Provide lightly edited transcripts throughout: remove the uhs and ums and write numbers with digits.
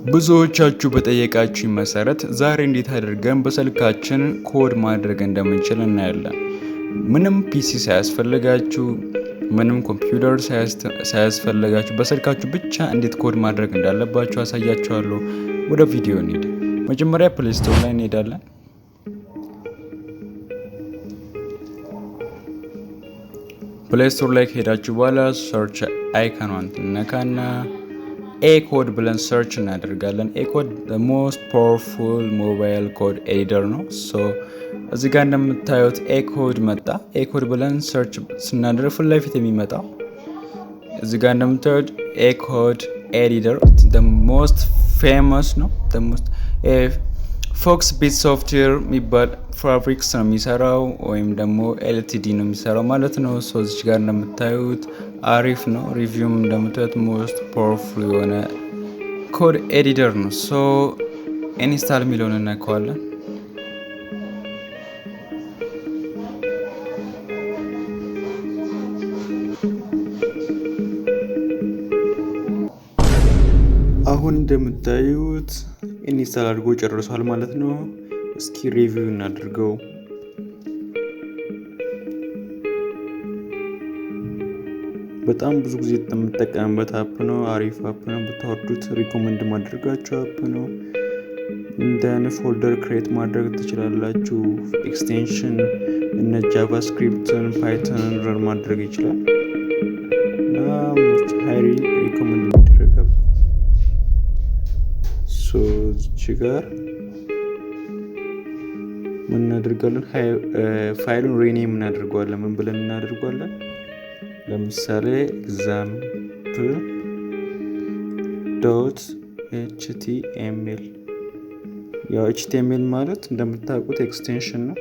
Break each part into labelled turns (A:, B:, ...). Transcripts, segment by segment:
A: ብዙዎቻችሁ በጠየቃችሁኝ መሰረት ዛሬ እንዴት አድርገን በስልካችን ኮድ ማድረግ እንደምንችል እናያለን። ምንም ፒሲ ሳያስፈልጋችሁ፣ ምንም ኮምፒውተር ሳያስፈልጋችሁ በስልካችሁ ብቻ እንዴት ኮድ ማድረግ እንዳለባችሁ አሳያችኋለሁ። ወደ ቪዲዮ እንሂድ። መጀመሪያ ፕሌይ ስቶር ላይ እንሄዳለን። ፕሌይ ስቶር ላይ ከሄዳችሁ በኋላ ሰርች አይካኗን ነካና ኤኮድ ብለን ሰርች እናደርጋለን። ኤኮድ the most powerful mobile code editor ነው። እዚህ ጋር እንደምታዩት ኤኮድ መጣ። ኤኮድ ብለን ሰርች ስናደርግ ፊት ለፊት የሚመጣው እዚህ ጋር እንደምታዩት ኤኮድ ኤዲተር the most famous ነው። the most ፎክስ ቢት ሶፍትዌር የሚባል ፋብሪክስ ነው የሚሰራው ወይም ደግሞ ኤልቲዲ ነው የሚሰራው ማለት ነው። እዚች ጋር እንደምታዩት አሪፍ ነው። ሪቪውም እንደምታዩት ሞስት ፓወርፉል የሆነ ኮድ ኤዲተር ነው። ኢንስታል የሚለውን እናከዋለን። አሁን እንደምታዩት ኢንስታል አድርጎ ጨርሷል ማለት ነው። እስኪ ሪቪው እናድርገው። በጣም ብዙ ጊዜ የምጠቀምበት አፕ ነው። አሪፍ አፕ ነው። ብታወርዱት ሪኮመንድ ማድረጋችሁ አፕ ነው። እንደን ፎልደር ክሬት ማድረግ ትችላላችሁ። ኤክስቴንሽን እነ ጃቫስክሪፕትን ፓይተንን ረን ማድረግ ይችላል እና ሞስት ሃይሊ ሪኮመንድ የሚደረግ አፕ እዚች ጋር ምን እናደርጋለን? ፋይሉን ሪኔም እናደርገዋለን። ምን ብለን እናደርገዋለን? ለምሳሌ ኤግዛምፕል ዶት ኤችቲኤምኤል። ያው ኤችቲኤምኤል ማለት እንደምታውቁት ኤክስቴንሽን ነው።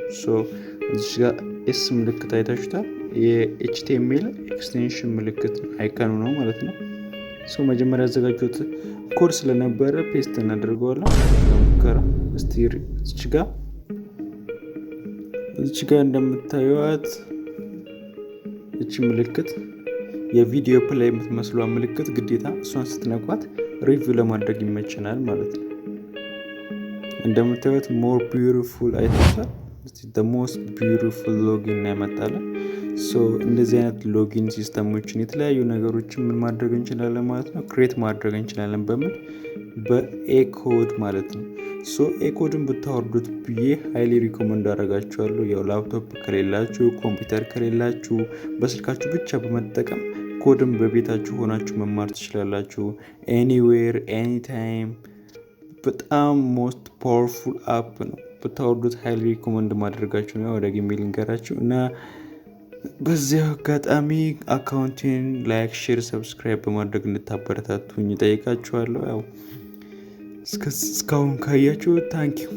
A: እዚች ጋር ኤስ ምልክት አይታችሁታል። የኤችቲኤምኤል ኤክስቴንሽን ምልክት አይከኑ ነው ማለት ነው። መጀመሪያ ያዘጋጁት ኮድ ስለነበረ ፔስት እናደርገዋለን። ለሙከራ እስቲ እዚች ጋር እንደምታዩት እቺ ምልክት የቪዲዮ ፕሌይ የምትመስሏ ምልክት ግዴታ እሷን ስትነኳት ሪቪው ለማድረግ ይመችናል ማለት ነው። እንደምታዩት ሞር ቢዩቲፉል አይታችኋል። the most beautiful ሎጊን ያመጣለን። እንደዚህ አይነት ሎጊን ሲስተሞችን የተለያዩ ነገሮችን ምን ማድረግ እንችላለን ማለት ነው፣ ክሬት ማድረግ እንችላለን። በኤኮድ ማለት ነው። ኤኮድን ብታወርዱት ብዬ ሃይሊ ሪኮመንድ አደርጋችኋለሁ። ያው ላፕቶፕ ከሌላችሁ፣ ኮምፒውተር ከሌላችሁ በስልካችሁ ብቻ በመጠቀም ኮድን በቤታችሁ ሆናችሁ መማር ትችላላችሁ። ኤኒዌር ኤኒታይም። በጣም ሞስት ፓወርፉል አፕ ነው። ብታወርዱት ሃይሊ ሪኮመንድ ማድረጋችሁ ነው። ወደ ጌሜል ልንገራችሁ እና በዚህ አጋጣሚ አካውንቴን ላይክ፣ ሼር፣ ሰብስክራይብ በማድረግ እንድታበረታቱኝ ጠይቃችኋለሁ። ያው እስካሁን ካያችሁ ታንኪዩ።